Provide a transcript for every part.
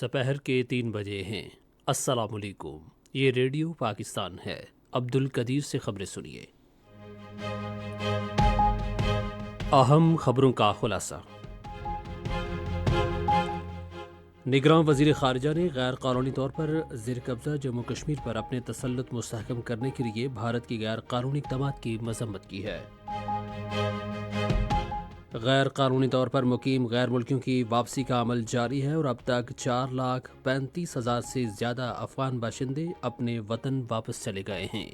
سپہر کے 3 بجے ہیں۔ السلام علیکم، یہ ریڈیو پاکستان ہے۔ عبدالقدیر سے خبریں سنیے۔ اہم خبروں کا خلاصہ۔ نگراں وزیر خارجہ نے غیر قانونی طور پر زیر قبضہ جموں کشمیر پر اپنے تسلط مستحکم کرنے کے لیے بھارت کی غیر قانونی اقدامات کی مذمت کی ہے۔ غیر قانونی طور پر مقیم غیر ملکیوں کی واپسی کا عمل جاری ہے اور اب تک 4,35,000 سے زیادہ افغان باشندے اپنے وطن واپس چلے گئے ہیں۔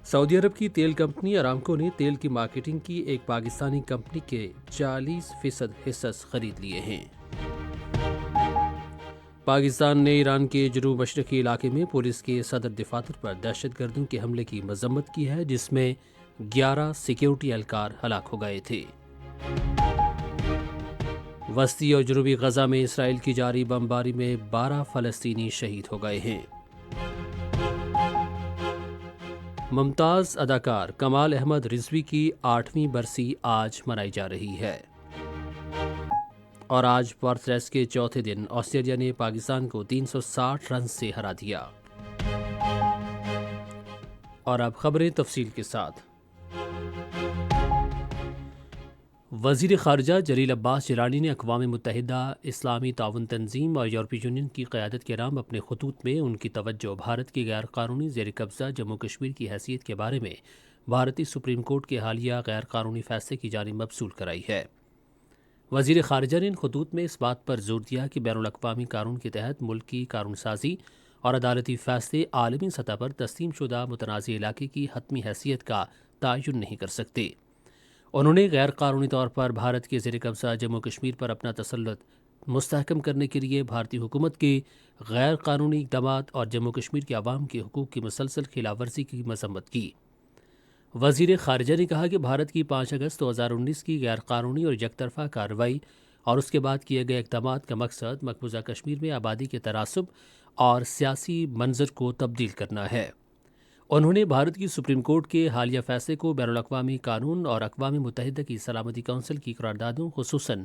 سعودی عرب کی تیل کمپنی ارامکو نے تیل کی مارکیٹنگ کی ایک پاکستانی کمپنی کے 40% حصص خرید لیے ہیں۔ پاکستان نے ایران کے جنوب مشرقی علاقے میں پولیس کے صدر دفاتر پر دہشت گردوں کے حملے کی مذمت کی ہے، جس میں 11 سیکیورٹی اہلکار ہلاک ہو گئے تھے۔ وسطی اور جنوبی غزہ میں اسرائیل کی جاری بمباری میں 12 فلسطینی شہید ہو گئے ہیں۔ ممتاز اداکار کمال احمد رضوی کی 8ویں برسی آج منائی جا رہی ہے، اور آج برتھ ڈے کے چوتھے دن آسٹریلیا نے پاکستان کو 360 رن سے ہرا دیا۔ اور اب خبریں تفصیل کے ساتھ۔ وزیر خارجہ جلیل عباس جیلانی نے اقوام متحدہ، اسلامی تعاون تنظیم اور یورپی یونین کی قیادت کے نام اپنے خطوط میں ان کی توجہ بھارت کی غیر قانونی زیر قبضہ جموں کشمیر کی حیثیت کے بارے میں بھارتی سپریم کورٹ کے حالیہ غیر قانونی فیصلے کی جانب مبذول کرائی ہے۔ وزیر خارجہ نے ان خطوط میں اس بات پر زور دیا کہ بین الاقوامی قانون کے تحت ملک کی قانون سازی اور عدالتی فیصلے عالمی سطح پر تسلیم شدہ متنازع علاقے کی حتمی حیثیت کا تعین نہیں کر سکتے۔ انہوں نے غیر قانونی طور پر بھارت کے زیر قبضہ جموں کشمیر پر اپنا تسلط مستحکم کرنے کے لیے بھارتی حکومت کے غیر قانونی اقدامات اور جموں کشمیر کے عوام کے حقوق کی مسلسل خلاف ورزی کی مذمت کی۔ وزیر خارجہ نے کہا کہ بھارت کی 5 اگست 2019 کی غیر قانونی اور یک طرفہ کارروائی اور اس کے بعد کیے گئے اقدامات کا مقصد مقبوضہ کشمیر میں آبادی کے تعصب اور سیاسی منظر کو تبدیل کرنا ہے۔ انہوں نے بھارت کی سپریم کورٹ کے حالیہ فیصلے کو بین الاقوامی قانون اور اقوام متحدہ کی سلامتی کونسل کی قراردادوں خصوصاً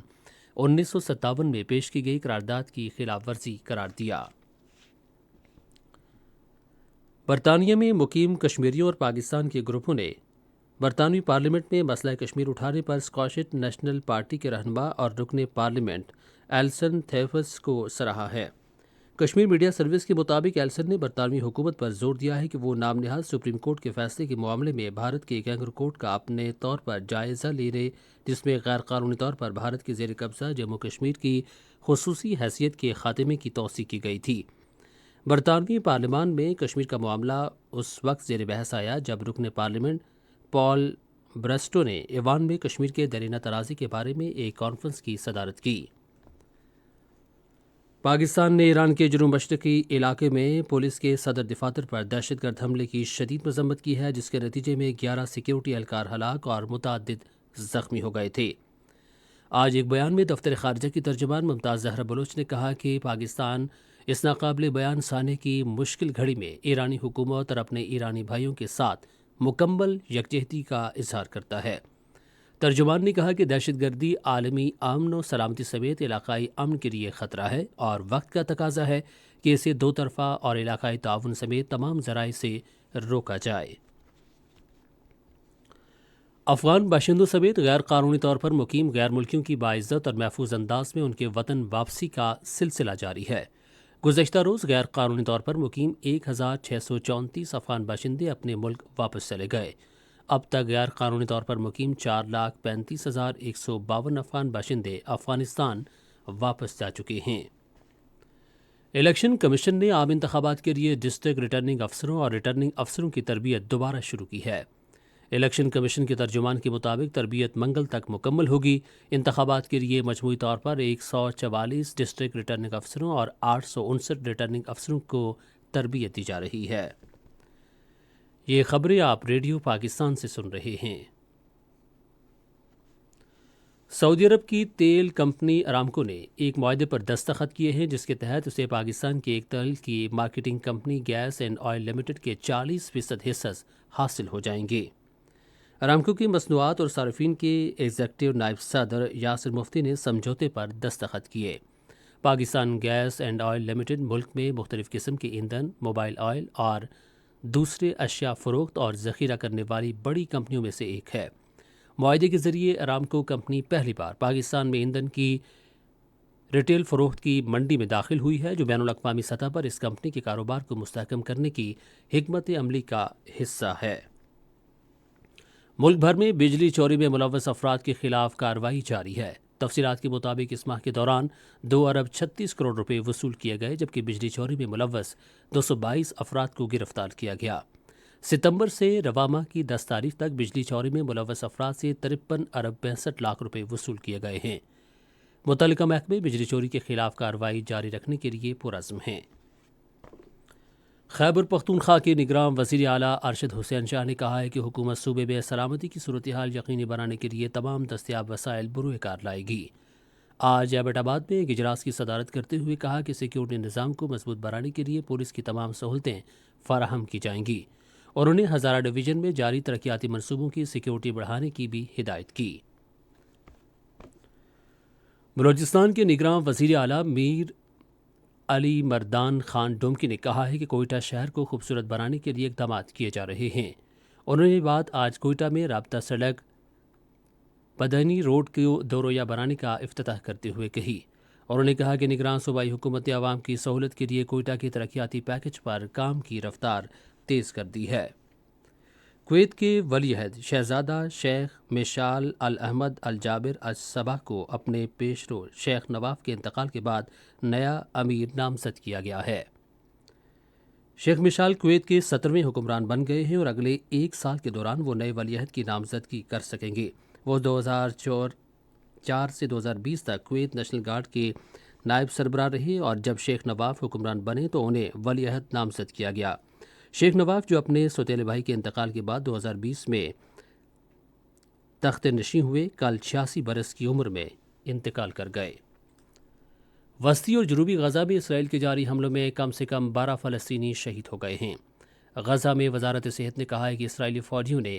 1957 میں پیش کی گئی قرارداد کی خلاف ورزی قرار دیا۔ برطانیہ میں مقیم کشمیریوں اور پاکستان کے گروپوں نے برطانوی پارلیمنٹ میں مسئلہ کشمیر اٹھانے پر اسکاٹش نیشنل پارٹی کے رہنما اور رکن پارلیمنٹ ایلسن تھیفس کو سراہا ہے۔ کشمیر میڈیا سروس کے مطابق ایلسن نے برطانوی حکومت پر زور دیا ہے کہ وہ نام نہاد سپریم کورٹ کے فیصلے کے معاملے میں بھارت کے کینگرو کورٹ کا اپنے طور پر جائزہ لے لے، جس میں غیر قانونی طور پر بھارت کے زیر قبضہ جموں کشمیر کی خصوصی حیثیت کے خاتمے کی توثیق کی گئی تھی۔ برطانوی پارلیمان میں کشمیر کا معاملہ اس وقت زیر بحث آیا جب رکن پارلیمنٹ پال برسٹو نے ایوان میں کشمیر کے درینہ تنازع کے بارے میں ایک کانفرنس کی صدارت کی۔ پاکستان نے ایران کے جنوب مشرقی علاقے میں پولیس کے صدر دفاتر پر دہشت گرد حملے کی شدید مذمت کی ہے، جس کے نتیجے میں 11 سیکیورٹی اہلکار ہلاک اور متعدد زخمی ہو گئے تھے۔ آج ایک بیان میں دفتر خارجہ کی ترجمان ممتاز زہرا بلوچ نے کہا کہ پاکستان اس ناقابل بیان سانے کی مشکل گھڑی میں ایرانی حکومت اور اپنے ایرانی بھائیوں کے ساتھ مکمل یکجہتی کا اظہار کرتا ہے۔ ترجمان نے کہا کہ دہشت گردی عالمی امن و سلامتی سمیت علاقائی امن کے لیے خطرہ ہے اور وقت کا تقاضا ہے کہ اسے دو طرفہ اور علاقائی تعاون سمیت تمام ذرائع سے روکا جائے۔ افغان باشندوں سمیت غیر قانونی طور پر مقیم غیر ملکیوں کی باعزت اور محفوظ انداز میں ان کے وطن واپسی کا سلسلہ جاری ہے۔ گزشتہ روز غیر قانونی طور پر مقیم 1,634 افغان باشندے اپنے ملک واپس چلے گئے۔ اب تک غیر قانونی طور پر مقیم 4,35,152 افغان باشندے افغانستان واپس جا چکے ہیں۔ الیکشن کمیشن نے عام انتخابات کے لیے ڈسٹرکٹ ریٹرننگ افسروں اور ریٹرننگ افسروں کی تربیت دوبارہ شروع کی ہے۔ الیکشن کمیشن کے ترجمان کے مطابق تربیت منگل تک مکمل ہوگی۔ انتخابات کے لیے مجموعی طور پر 144 ڈسٹرکٹ ریٹرننگ افسروں اور 859 ریٹرننگ افسروں کو تربیت دی جا رہی ہے۔ یہ خبریں آپ ریڈیو پاکستان سے سن رہے ہیں۔ سعودی عرب کی تیل کمپنی ارامکو نے ایک معاہدے پر دستخط کیے ہیں، جس کے تحت اسے پاکستان کی ایک تیل کی marketing company gas and oil limited کے 40% حصص حاصل ہو جائیں گے۔ ارامکو کی مصنوعات اور صارفین کے ایگزیکٹو نائب صدر یاسر مفتی نے سمجھوتے پر دستخط کیے۔ Pakistan gas and oil limited ملک میں مختلف قسم کے ایندھن، موبائل آئل اور دوسرے اشیاء فروخت اور ذخیرہ کرنے والی بڑی کمپنیوں میں سے ایک ہے۔ معاہدے کے ذریعے ارامکو کمپنی پہلی بار پاکستان میں ایندھن کی ریٹیل فروخت کی منڈی میں داخل ہوئی ہے، جو بین الاقوامی سطح پر اس کمپنی کے کاروبار کو مستحکم کرنے کی حکمت عملی کا حصہ ہے۔ ملک بھر میں بجلی چوری میں ملوث افراد کے خلاف کارروائی جاری ہے۔ تفصیلات کے مطابق اس ماہ کے دوران 2 ارب 36 کروڑ روپے وصول کیے گئے، جبکہ بجلی چوری میں ملوث 222 افراد کو گرفتار کیا گیا۔ ستمبر سے رواں ماہ کی 10 تاریخ تک بجلی چوری میں ملوث افراد سے 53 ارب 65 لاکھ روپے وصول کیے گئے ہیں۔ متعلقہ محکمے بجلی چوری کے خلاف کارروائی جاری رکھنے کے لیے پرعزم ہیں۔ خیبر پختونخوا کے نگراں وزیر اعلیٰ ارشد حسین شاہ نے کہا ہے کہ حکومت صوبے میں سلامتی کی صورتحال یقینی بنانے کے لیے تمام دستیاب وسائل بروئے کار لائے گی۔ آج ایبٹ آباد میں ایک اجلاس کی صدارت کرتے ہوئے کہا کہ سیکیورٹی نظام کو مضبوط بنانے کے لیے پولیس کی تمام سہولتیں فراہم کی جائیں گی۔ انہوں نے ہزارہ ڈویژن میں جاری ترقیاتی منصوبوں کی سیکیورٹی بڑھانے کی بھی ہدایت کی۔ بلوچستان کے نگراں وزیر اعلیٰ میر علی مردان خان ڈومکی نے کہا ہے کہ کوئٹہ شہر کو خوبصورت بنانے کے لیے اقدامات کیے جا رہے ہیں۔ انہوں نے یہ بات آج کوئٹہ میں رابطہ سڑک پدنی روڈ کو دورویا بنانے کا افتتاح کرتے ہوئے کہی۔ انہوں نے کہا کہ نگراں صوبائی حکومت نے عوام کی سہولت کے لیے کوئٹہ کے ترقیاتی پیکج پر کام کی رفتار تیز کر دی ہے۔ کویت کے ولی عہد شہزادہ شیخ مشال الاحمد الجابر الصباح کو اپنے پیشرو شیخ نواف کے انتقال کے بعد نیا امیر نامزد کیا گیا ہے۔ شیخ مشال کویت کے 17ویں حکمران بن گئے ہیں اور اگلے 1 سال کے دوران وہ نئے ولی عہد کی نامزدگی کر سکیں گے۔ وہ 2004 سے 2020 تک کویت نیشنل گارڈ کے نائب سربراہ رہے اور جب شیخ نواف حکمران بنے تو انہیں ولی عہد نامزد کیا گیا۔ شیخ نواف جو اپنے سوتیلے بھائی کے انتقال کے بعد 2020 میں تخت نشین ہوئے، کل 86 برس کی عمر میں انتقال کر گئے۔ وسطی اور جنوبی غزہ میں اسرائیل کے جاری حملوں میں کم سے کم 12 فلسطینی شہید ہو گئے ہیں۔ غزہ میں وزارت صحت نے کہا ہے کہ اسرائیلی فوجیوں نے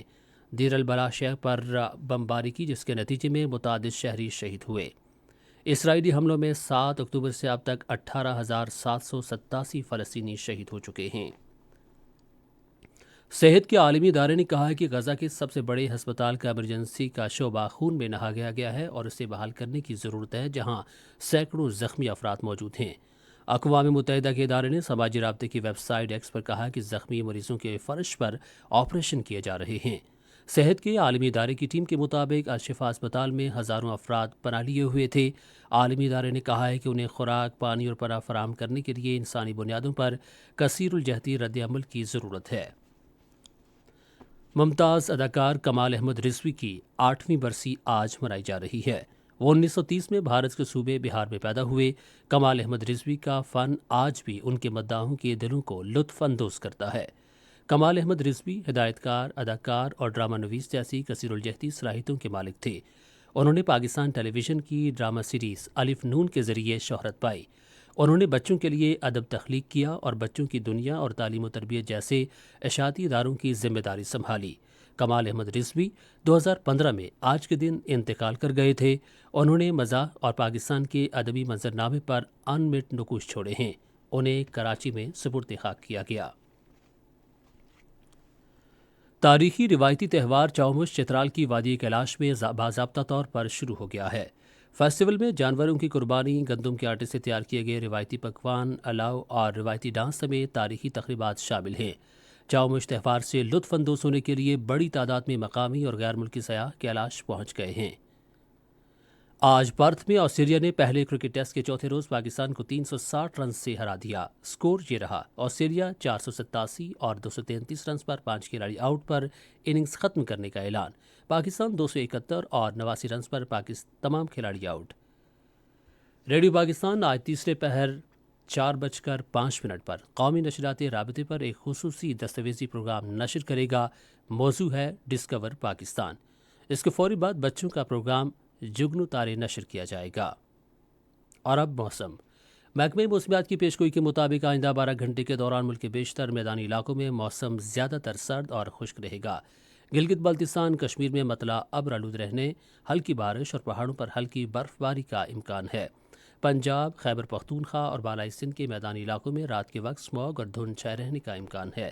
دیر البلاح شہر پر بمباری کی، جس کے نتیجے میں متعدد شہری شہید ہوئے۔ اسرائیلی حملوں میں 7 اکتوبر سے اب تک 18,787 فلسطینی شہید ہو چکے ہیں۔ صحت کے عالمی ادارے نے کہا ہے کہ غزہ کے سب سے بڑے ہسپتال کا ایمرجنسی کا شعبہ خون میں نہا گیا ہے اور اسے بحال کرنے کی ضرورت ہے، جہاں سینکڑوں زخمی افراد موجود ہیں۔ اقوام متحدہ کے ادارے نے سماجی رابطے کی ویب سائٹ ایکس پر کہا کہ زخمی مریضوں کے فرش پر آپریشن کیے جا رہے ہیں۔ صحت کے عالمی ادارے کی ٹیم کے مطابق الشفا اسپتال میں ہزاروں افراد پناہ لیے ہوئے تھے۔ عالمی ادارے نے کہا ہے کہ انہیں خوراک، پانی اور پناہ فراہم کرنے کے لیے انسانی بنیادوں پر کثیر الجہتی رد عمل کی ضرورت ہے۔ ممتاز اداکار کمال احمد رضوی کی 8ویں برسی آج منائی جا رہی ہے۔ وہ 1930 میں بھارت کے صوبے بہار میں پیدا ہوئے۔ کمال احمد رضوی کا فن آج بھی ان کے مداحوں کے دلوں کو لطف اندوز کرتا ہے۔ کمال احمد رضوی ہدایت کار، اداکار اور ڈرامہ نویس جیسی کثیر الجہتی صلاحیتوں کے مالک تھے۔ انہوں نے پاکستان ٹیلی ویژن کی ڈرامہ سیریز الف نون کے ذریعے شہرت پائی۔ انہوں نے بچوں کے لیے ادب تخلیق کیا اور بچوں کی دنیا اور تعلیم و تربیت جیسے اشاعتی اداروں کی ذمہ داری سنبھالی۔ کمال احمد رضوی 2015 میں آج کے دن انتقال کر گئے تھے۔ انہوں نے مزاح اور پاکستان کے ادبی منظرنامے پر انمٹ نقوش چھوڑے ہیں۔ انہیں کراچی میں سپرد خاک کیا گیا۔ تاریخی روایتی تہوار چاؤمش چترال کی وادی کیلاش میں باضابطہ طور پر شروع ہو گیا ہے۔ فیسٹیول میں جانوروں کی قربانی، گندم کے آٹے سے تیار کیے گئے روایتی پکوان، الاؤ اور روایتی ڈانس سمیت تاریخی تقریبات شامل ہیں۔ چاؤمش تہوار سے لطف اندوز ہونے کے لیے بڑی تعداد میں مقامی اور غیر ملکی سیاح کیلاش پہنچ گئے ہیں۔ آج پرتھ میں آسٹریلیا نے پہلے کرکٹ ٹیسٹ کے چوتھے روز پاکستان کو 360 رنز سے ہرا دیا۔ سکور یہ رہا: آسٹریلیا 487 اور 233 رنز پر 5 کھلاڑی آؤٹ پر اننگز ختم کرنے کا اعلان۔ پاکستان 271 اور 89 رنز پر تمام کھلاڑی آؤٹ۔ ریڈیو پاکستان آج تیسرے پہر 4:05 پر قومی نشریاتی رابطے پر ایک خصوصی دستاویزی پروگرام نشر کرے گا۔ موضوع ہے ڈسکور پاکستان۔ اس کے فوری بعد بچوں کا پروگرام جگنو تارے نشر کیا جائے گا۔ اور اب موسم۔ محکمہ موسمیات کی پیشگوئی کے مطابق آئندہ 12 گھنٹے کے دوران ملک کے بیشتر میدانی علاقوں میں موسم زیادہ تر سرد اور خشک رہے گا۔ گلگت بلتستان کشمیر میں مطلع ابر آلود رہنے، ہلکی بارش اور پہاڑوں پر ہلکی برف باری کا امکان ہے۔ پنجاب، خیبر پختونخوا اور بالائی سندھ کے میدانی علاقوں میں رات کے وقت اسموگ اور دھند چھائے رہنے کا امکان ہے۔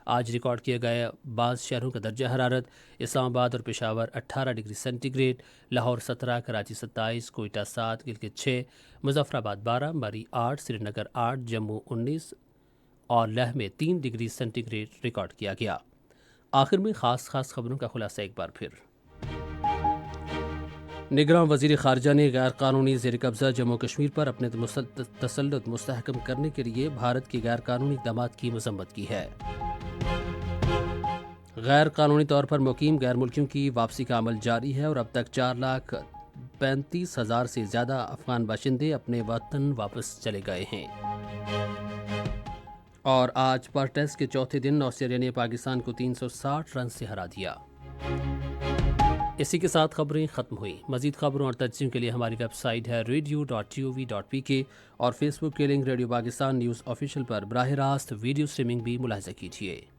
آج ریکارڈ کیے گئے بعض شہروں کا درجہ حرارت: اسلام آباد اور Peshawar 18 degree centigrade, Lahore 17، Karachi 27، Quetta 7، Gilgit 6، Muzaffarabad 12، مری 8، سری نگر 8، جموں 19 اور لیہ میں 3 ڈگری سینٹی گریڈ ریکارڈ کیا گیا۔ آخر میں خاص خبروں کا خلاصہ ایک بار پھر۔ نگراں وزیر خارجہ نے غیر قانونی زیر قبضہ جموں کشمیر پر اپنے تسلط مستحکم کرنے کے لیے بھارت کی غیر قانونی اقدامات کی مذمت کی ہے۔ غیر قانونی طور پر مقیم غیر ملکیوں کی واپسی کا عمل جاری ہے اور اب تک 4,35,000 سے زیادہ افغان باشندے اپنے وطن واپس چلے گئے ہیں۔ اور آج پر ٹیسٹ کے چوتھے دن آسٹریلیا نے پاکستان کو 360 رن سے ہرا دیا۔ اسی کے ساتھ خبریں ختم ہوئیں۔ مزید خبروں اور تجزیوں کے لیے ہماری ویب سائٹ ہے radio.tov.pk اور فیس بک کے link radio Pakistan news official پر براہ راست ویڈیو سٹریمنگ بھی ملاحظہ کیجیے۔